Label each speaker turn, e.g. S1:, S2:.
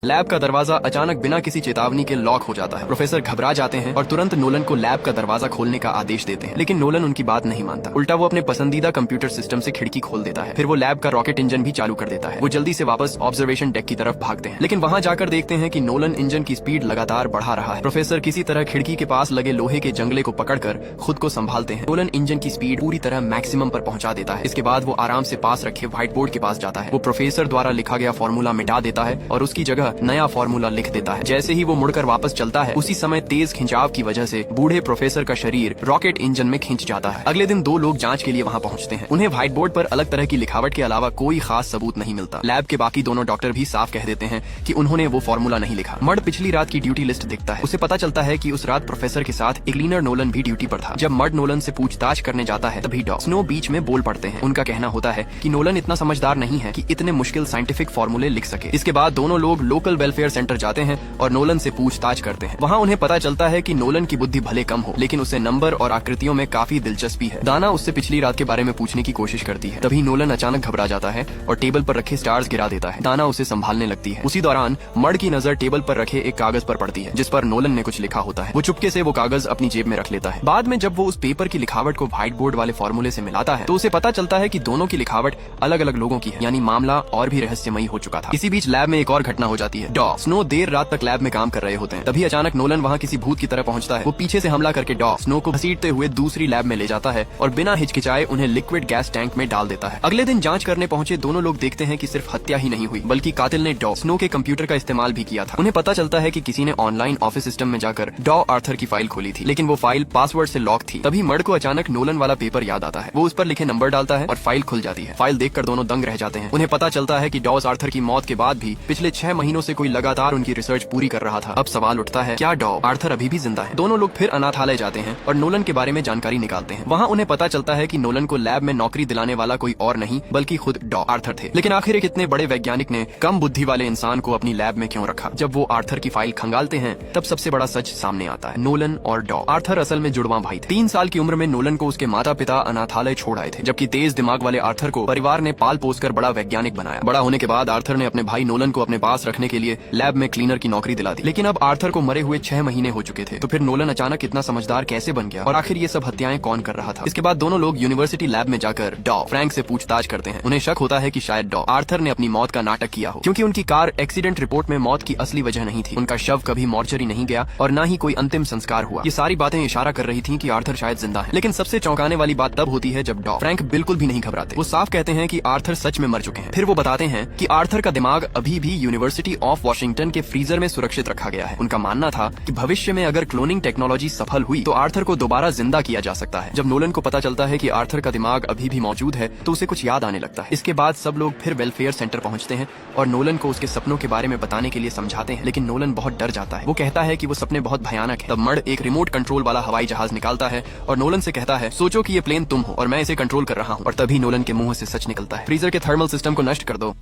S1: Lab का दरवाजा अचानक बिना किसी चेतावनी के लॉक हो जाता है। प्रोफेसर घबरा जाते हैं और तुरंत नोलन को लैब का दरवाजा खोलने का आदेश देते हैं, लेकिन नोलन उनकी बात नहीं मानता। उल्टा वो अपने पसंदीदा कंप्यूटर सिस्टम से खिड़की खोल देता है। फिर वो लैब का रॉकेट इंजन भी चालू कर देता है। वो जल्दी से वापस ऑब्जर्वेशन डेक की तरफ भागते हैं, लेकिन वहाँ जाकर देखते हैं कि नोलन इंजन की स्पीड लगातार बढ़ा रहा है। प्रोफेसर किसी तरह खिड़की के पास लगे लोहे के जंगले को पकड़कर खुद को संभालते हैं। नोलन इंजन की स्पीड पूरी तरह मैक्सिमम पर पहुंचा देता है। इसके बाद वो आराम से पास रखे व्हाइट बोर्ड के पास जाता है। वो प्रोफेसर द्वारा लिखा गया फॉर्मूला मिटा देता है और उसकी जगह नया फॉर्मूला लिख देता है। जैसे ही वो मुड़कर वापस चलता है, उसी समय तेज खिंचाव की वजह से बूढ़े प्रोफेसर का शरीर रॉकेट इंजन में खिंच जाता है। अगले दिन 2 लोग जांच के लिए वहां पहुंचते हैं। उन्हें व्हाइट बोर्ड पर अलग तरह की लिखावट के अलावा कोई खास सबूत नहीं मिलता। लैब के बाकी दोनों डॉक्टर भी साफ कह देते हैं कि उन्होंने वो फॉर्मूला नहीं लिखा। मड पिछली रात की ड्यूटी लिस्ट देखता है। उसे पता चलता है कि उस रात प्रोफेसर के साथ एक क्लीनर नोलन भी ड्यूटी पर था। जब मड नोलन से पूछताछ करने जाता है, तभी डॉ स्नो बीच में बोल पड़ते हैं। उनका कहना होता है कि नोलन इतना समझदार नहीं है कि इतने मुश्किल साइंटिफिक फॉर्मूले लिख सके। इसके बाद दोनों लोग लोकल वेलफेयर सेंटर जाते हैं और नोलन से पूछताछ करते हैं। वहाँ उन्हें पता चलता है कि नोलन की बुद्धि भले कम हो, लेकिन उसे नंबर और आकृतियों में काफी दिलचस्पी है। दाना उससे पिछली रात के बारे में पूछने की कोशिश करती है। तभी नोलन अचानक घबरा जाता है और टेबल पर रखे स्टार्स गिरा देता है। दाना उसे संभालने लगती है। उसी दौरान मड की नजर टेबल पर रखे एक कागज पर पड़ती है, जिस पर नोलन ने कुछ लिखा होता है। वो चुपके से वो कागज अपनी जेब में रख लेता है। बाद में जब वो उस पेपर की लिखावट को व्हाइट बोर्ड वाले फॉर्मूले से मिलाता है, तो उसे पता चलता है कि दोनों की लिखावट अलग अलग लोगों की है, यानी मामला और भी रहस्यमयी हो चुका था। इसी बीच लैब में एक और घटना हो जाती है। डॉ स्नो देर रात तक लैब में काम कर रहे होते हैं। तभी अचानक नोलन वहाँ किसी भूत की तरह पहुँचता है। वो पीछे से हमला करके डॉ स्नो को घसीटते हुए दूसरी लैब में ले जाता है और बिना हिचकिचाए उन्हें लिक्विड गैस टैंक में डाल देता है। अगले दिन जांच करने पहुंचे दोनों लोग देखते हैं कि सिर्फ हत्या ही नहीं हुई, बल्कि कातिल ने डॉ स्नो के कंप्यूटर का इस्तेमाल भी किया था। उन्हें पता चलता है कि किसी ने ऑनलाइन ऑफिस सिस्टम में जाकर डॉ आर्थर की फाइल खोली थी, लेकिन वो फाइल पासवर्ड से लॉक थी। तभी मड को अचानक नोलन वाला पेपर याद आता है। वो उस पर लिखे नंबर डालता है और फाइल खुल जाती है। फाइल देखकर दोनों दंग रह जाते हैं। उन्हें पता चलता है कि डॉ आर्थर की मौत के बाद भी पिछले 6 महीनों से कोई लगातार उनकी रिसर्च पूरी कर रहा था। अब सवाल उठता है, क्या डॉ आर्थर अभी भी जिंदा है? दोनों लोग फिर अनाथालय जाते हैं और नोलन के बारे में जानकारी निकालते हैं। वहाँ उन्हें पता चलता है कि नोलन को लैब में नौकरी दिलाने वाला कोई और नहीं बल्कि खुद डॉ आर्थर थे। लेकिन आखिर एक इतने बड़े वैज्ञानिक ने कम बुद्धि वाले इंसान को अपनी लैब में क्यों रखा? जब वो आर्थर की फाइल खंगालते हैं, तब सबसे बड़ा सच सामने आता है। नोलन और डॉ आर्थर असल में जुड़वा भाई थे। 3 साल की उम्र में नोलन को उसके माता पिता अनाथालय छोड़ आए थे, जबकि तेज दिमाग वाले आर्थर को परिवार ने पाल पोस कर बड़ा वैज्ञानिक बनाया। बड़ा होने के बाद आर्थर ने अपने भाई नोलन को अपने पास रखने के लिए लैब में क्लीनर की नौकरी दिला दी। लेकिन अब आर्थर को मरे हुए 6 महीने हो चुके थे, तो फिर नोलन अचानक इतना समझदार कैसे बन गया और आखिर ये सब हत्याएं कौन कर रहा था? इसके बाद दोनों लोग यूनिवर्सिटी लैब में जाकर डॉ फ्रैंक से पूछताछ करते हैं। उन्हें शक होता है कि शायद डॉ आर्थर ने अपनी मौत का नाटक किया हो, क्योंकि उनकी कार एक्सीडेंट रिपोर्ट में मौत की असली वजह नहीं थी। उनका शव कभी मॉर्चरी नहीं गया और न ही कोई अंतिम संस्कार हुआ। ये सारी बातें इशारा कर रही थी कि आर्थर शायद जिंदा है। लेकिन सबसे चौंकाने वाली बात तब होती है जब डॉ फ्रैंक बिल्कुल भी नहीं घबराते। वो साफ कहते हैं कि आर्थर सच में मर चुके हैं। फिर वो बताते हैं कि आर्थर का दिमाग अभी भी यूनिवर्सिटी ऑफ वॉशिंगटन के फ्रीजर में सुरक्षित रखा गया है। उनका मानना था कि भविष्य में अगर क्लोनिंग टेक्नोलॉजी सफल हुई तो आर्थर को दोबारा जिंदा किया जा सकता है। जब नोलन को पता चलता है कि आर्थर का दिमाग अभी भी मौजूद है, तो उसे कुछ याद आने लगता है। इसके बाद सब लोग फिर वेलफेयर सेंटर पहुंचते हैं और नोलन को उसके सपनों के बारे में बताने के लिए समझाते हैं, लेकिन नोलन बहुत डर जाता है। वो कहता है कि वो सपने बहुत भयानक हैं। तब मड एक रिमोट कंट्रोल वाला हवाई जहाज निकालता है और नोलन से कहता है, सोचो कि ये प्लेन तुम हो और मैं इसे कंट्रोल कर रहा हूँ। और तभी नोलन के मुंह से सच निकलता है, फ्रीजर के थर्मल सिस्टम को नष्ट कर दो।